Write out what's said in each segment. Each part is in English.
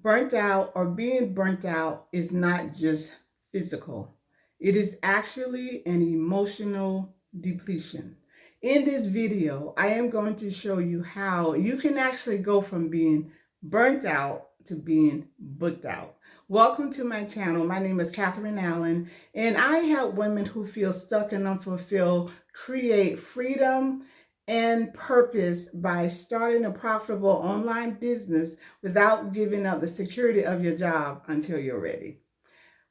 Burnt out or being burnt out is not just physical, it is actually an emotional depletion. In this video, I am going to show you how you can actually go from being burnt out to being booked out. Welcome to my channel. My name is Catherine Allen, and I help women who feel stuck and unfulfilled create freedom and purpose by starting a profitable online business without giving up the security of your job until you're ready.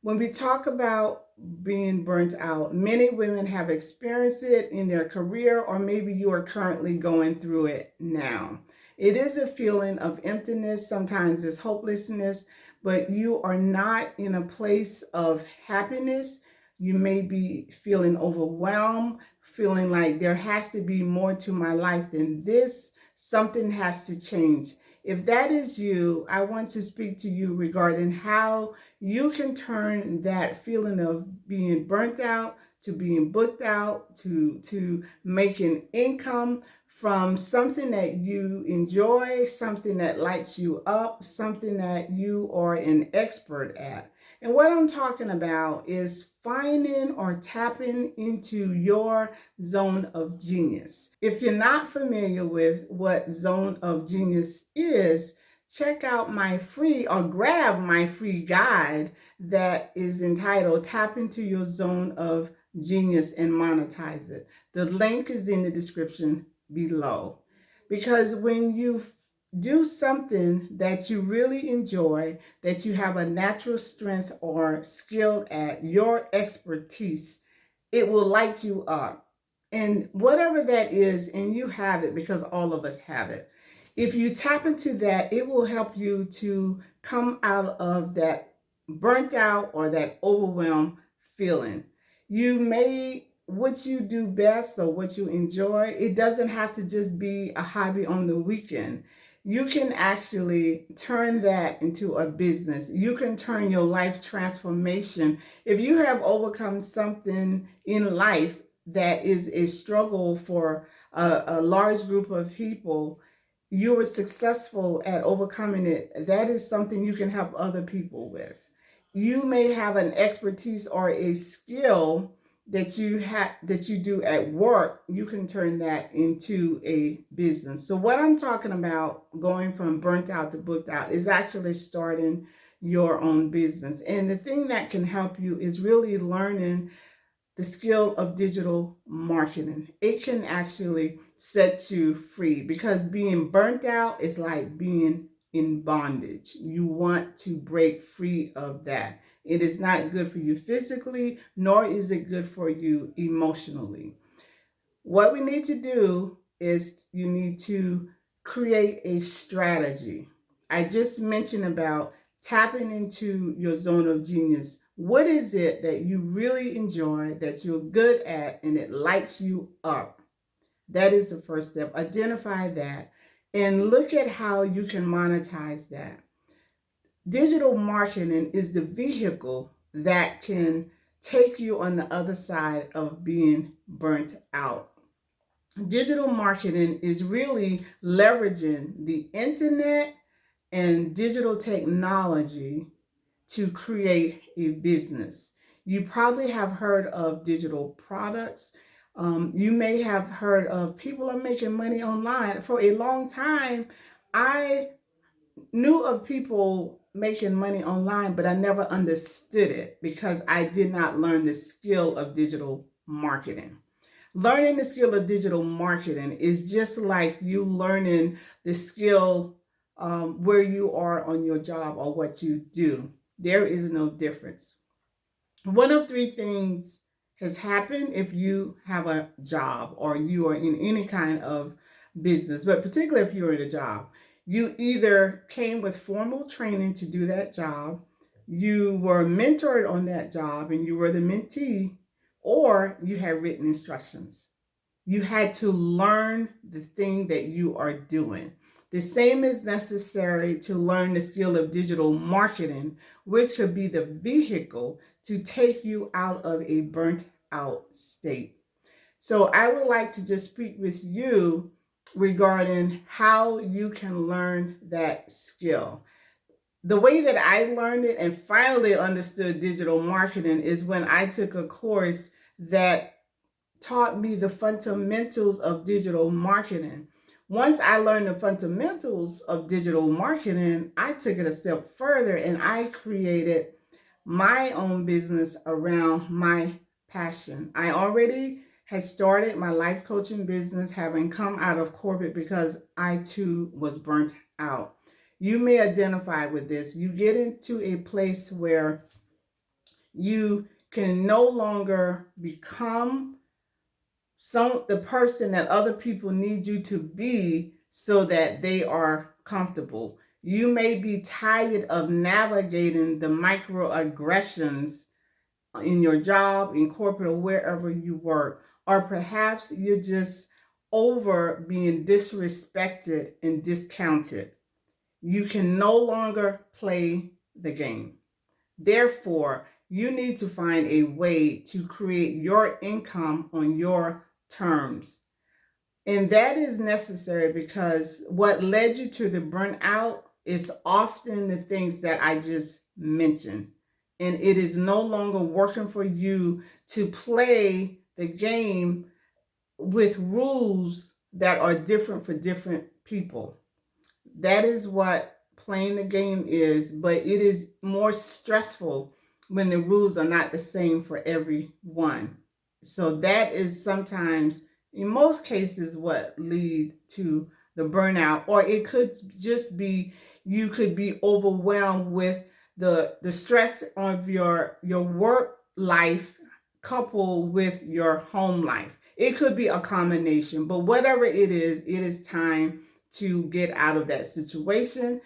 When we talk about being burnt out, many women have experienced it in their career, or maybe you are currently going through it now. It is a feeling of emptiness, sometimes it's hopelessness, but you are not in a place of happiness. You may be feeling overwhelmed, feeling like there has to be more to my life than this. Something has to change. If that is you, I want to speak to you regarding how you can turn that feeling of being burnt out to being booked out to making income from something that you enjoy, something that lights you up, something that you are an expert at. And what I'm talking about is finding or tapping into your zone of genius. If you're not familiar with what zone of genius is, check out my free or grab my free guide that is entitled Tap into Your Zone of Genius and Monetize It. The link is in the description below. Because when you do something that you really enjoy, that you have a natural strength or skill at, your expertise, it will light you up. And whatever that is, and you have it because all of us have it. If you tap into that, it will help you to come out of that burnt out or that overwhelmed feeling. You may, what you do best or what you enjoy, it doesn't have to just be a hobby on the weekend. You can actually turn that into a business. You can turn your life transformation. If you have overcome something in life that is a struggle for a large group of people, you were successful at overcoming it. That is something you can help other people with. You may have an expertise or a skill that you do at work. You can turn that into a business. So what I'm talking about going from burnt out to booked out is actually starting your own business. And the thing that can help you is really learning the skill of digital marketing. It can actually set you free because being burnt out is like being in bondage. You want to break free of that. It is not good for you physically, nor is it good for you emotionally. What we need to do is you need to create a strategy. I just mentioned about tapping into your zone of genius. What is it that you really enjoy, that you're good at, and it lights you up? That is the first step. Identify that and look at how you can monetize that. Digital marketing is the vehicle that can take you on the other side of being burnt out. Digital marketing is really leveraging the internet and digital technology to create a business. You probably have heard of digital products. You may have heard of people are making money online. For a long time, I knew of people making money online, but I never understood it because I did not learn the skill of digital marketing. Learning the skill of digital marketing is just like you learning the skill where you are on your job or what you do. There is no difference. One of three things has happened if you have a job or you are in any kind of business, but particularly if you're in a job. You either came with formal training to do that job, you were mentored on that job and you were the mentee, or you had written instructions. You had to learn the thing that you are doing. The same is necessary to learn the skill of digital marketing, which could be the vehicle to take you out of a burnt out state. So I would like to just speak with you regarding how you can learn that skill. The way that I learned it and finally understood digital marketing is when I took a course that taught me the fundamentals of digital marketing. Once I learned the fundamentals of digital marketing, I took it a step further and I created my own business around my passion. I already had started my life coaching business, having come out of corporate because I too was burnt out. You may identify with this. You get into a place where you can no longer become the person that other people need you to be so that they are comfortable. You may be tired of navigating the microaggressions in your job, in corporate, or wherever you work. Or perhaps you're just over being disrespected and discounted. You can no longer play the game. Therefore, you need to find a way to create your income on your terms. And that is necessary because what led you to the burnout is often the things that I just mentioned. And it is no longer working for you to play the game with rules that are different for different people. That is what playing the game is, but it is more stressful when the rules are not the same for everyone. So that is sometimes, in most cases, what lead to the burnout, or it could just be you could be overwhelmed with the stress of your work life coupled with your home life. It could be a combination, but whatever it is time to get out of that situation.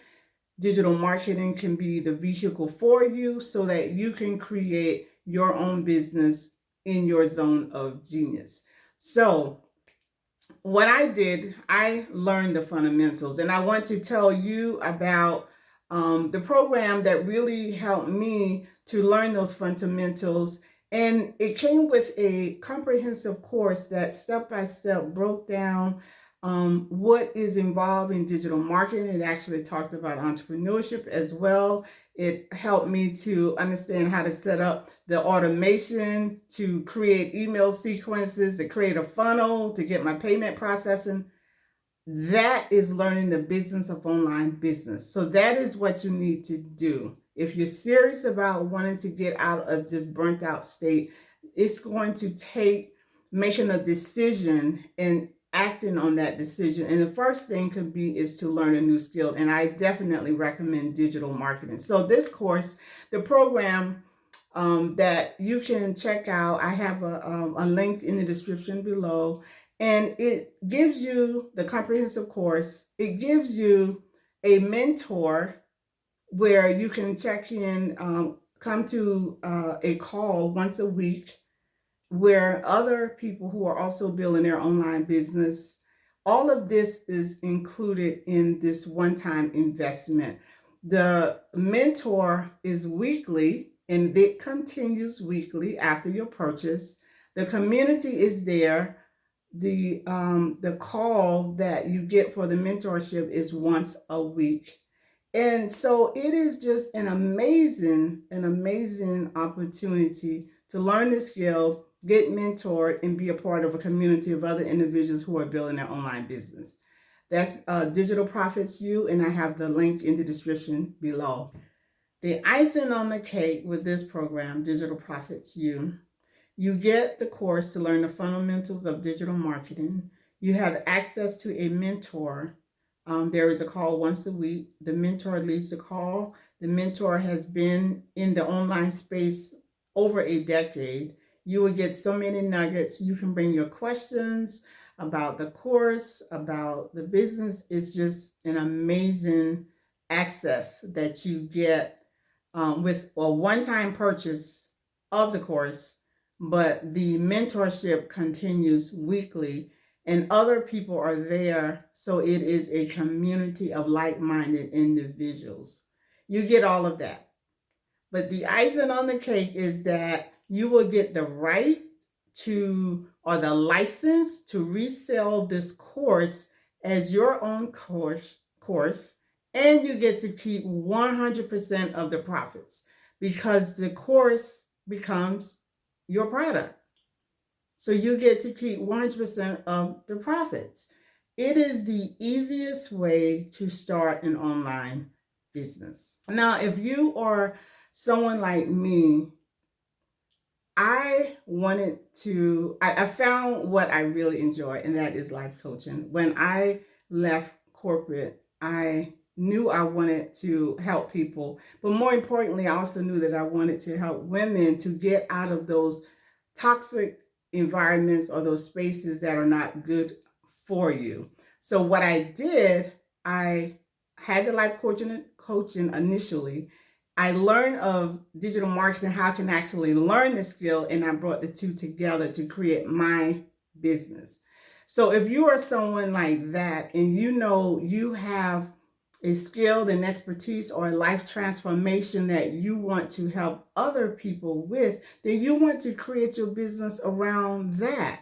Digital marketing can be the vehicle for you so that you can create your own business in your zone of genius. So, what I did, I learned the fundamentals, and I want to tell you about the program that really helped me to learn those fundamentals. And it came with a comprehensive course that step by step broke down what is involved in digital marketing. It actually talked about entrepreneurship as well. It helped me to understand how to set up the automation, to create email sequences, to create a funnel, to get my payment processing. That is learning the business of online business. So that is what you need to do. If you're serious about wanting to get out of this burnt out state, it's going to take making a decision and acting on that decision. And the first thing could be is to learn a new skill. And I definitely recommend digital marketing. So this course, the program that you can check out, I have a link in the description below, and it gives you the comprehensive course. It gives you a mentor where you can check in, come to a call once a week where other people who are also building their online business, all of this is included in this one-time investment. The mentor is weekly and it continues weekly after your purchase. The community is there. The call that you get for the mentorship is once a week. And so it is just an amazing opportunity to learn the skill, get mentored, and be a part of a community of other individuals who are building their online business. That's Digital Profits You, and I have the link in the description below. The icing on the cake with this program, Digital Profits You, you get the course to learn the fundamentals of digital marketing. You have access to a mentor. There is a call once a week. The mentor leads the call. The mentor has been in the online space over a decade. You will get so many nuggets. You can bring your questions about the course, about the business. It's just an amazing access that you get with a one-time purchase of the course, but the mentorship continues weekly and other people are there. So it is a community of like-minded individuals. You get all of that. But the icing on the cake is that you will get the right to, or the license to resell this course as your own course and you get to keep 100% of the profits because the course becomes your product. So you get to keep 100% of the profits. It is the easiest way to start an online business. Now, if you are someone like me, I found what I really enjoy, and that is life coaching. When I left corporate, I knew I wanted to help people, but more importantly, I also knew that I wanted to help women to get out of those toxic environments or those spaces that are not good for you. So what I did, I had the life coaching initially. I learned of digital marketing, how I can actually learn the skill, and I brought the two together to create my business. So if you are someone like that and you know you have a skill and expertise or a life transformation that you want to help other people with, then you want to create your business around that.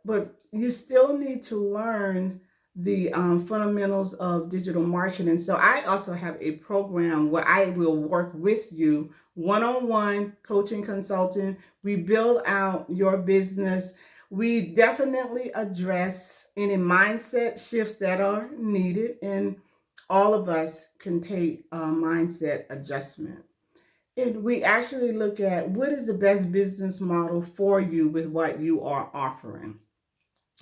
But you still need to learn the fundamentals of digital marketing. So I also have a program where I will work with you one-on-one coaching consulting. We build out your business. We definitely address any mindset shifts that are needed, and all of us can take a mindset adjustment. And we actually look at what is the best business model for you with what you are offering.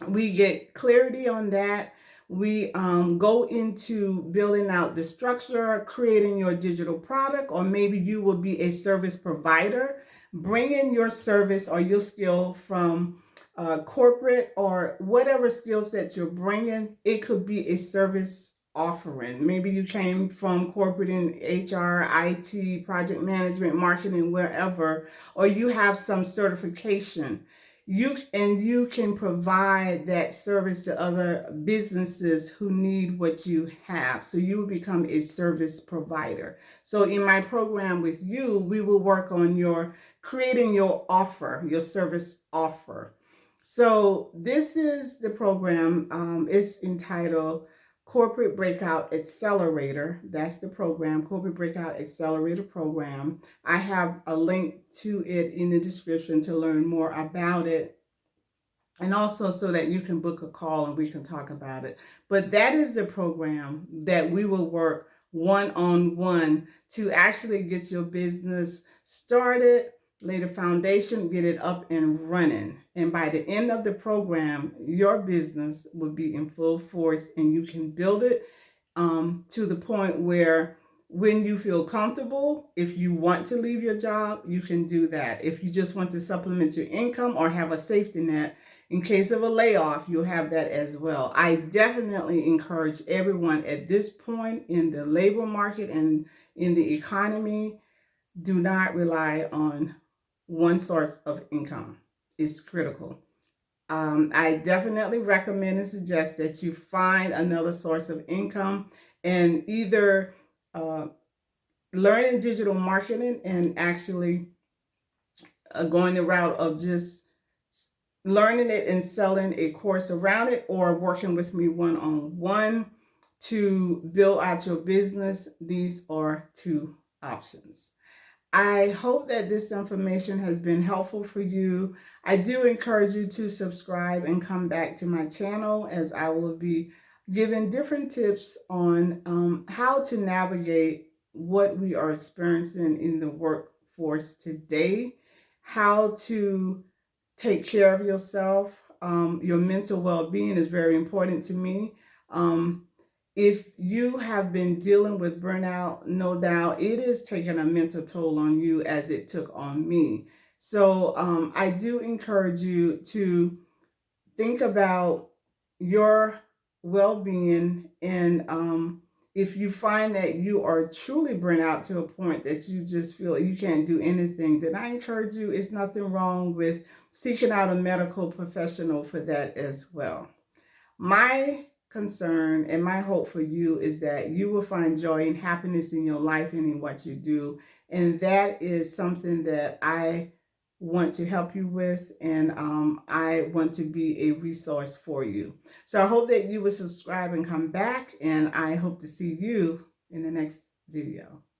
We get clarity on that. We go into building out the structure, creating your digital product, or maybe you will be a service provider. Bring in your service or your skill from corporate or whatever skill set you're bringing. It could be a service offering. Maybe you came from corporate in HR, IT, project management, marketing, wherever, or you have some certification. You can provide that service to other businesses who need what you have. So you will become a service provider. So in my program with you, we will work on your creating your offer, your service offer. So this is the program. It's entitled Corporate Breakout Accelerator. That's the program, Corporate Breakout Accelerator program. I have a link to it in the description to learn more about it, and also so that you can book a call and we can talk about it. But that is the program that we will work one-on-one to actually get your business started, lay the foundation, get it up and running. And by the end of the program, your business will be in full force and you can build it to the point where when you feel comfortable, if you want to leave your job, you can do that. If you just want to supplement your income or have a safety net, in case of a layoff, you'll have that as well. I definitely encourage everyone at this point in the labor market and in the economy, do not rely on one source of income. It's critical. I definitely recommend and suggest that you find another source of income and either learning digital marketing and actually going the route of just learning it and selling a course around it, or working with me one-on-one to build out your business. These are two options. I hope that this information has been helpful for you. I do encourage you to subscribe and come back to my channel, as I will be giving different tips on how to navigate what we are experiencing in the workforce today, how to take care of yourself. Your mental well-being is very important to me. If you have been dealing with burnout, no doubt it is taking a mental toll on you as it took on me. So I do encourage you to think about your well-being, and if you find that you are truly burnt out to a point that you just feel you can't do anything, then I encourage you, it's nothing wrong with seeking out a medical professional for that as well. My concern and my hope for you is that you will find joy and happiness in your life and in what you do. And that is something that I want to help you with, and I want to be a resource for you. So I hope that you will subscribe and come back, and I hope to see you in the next video.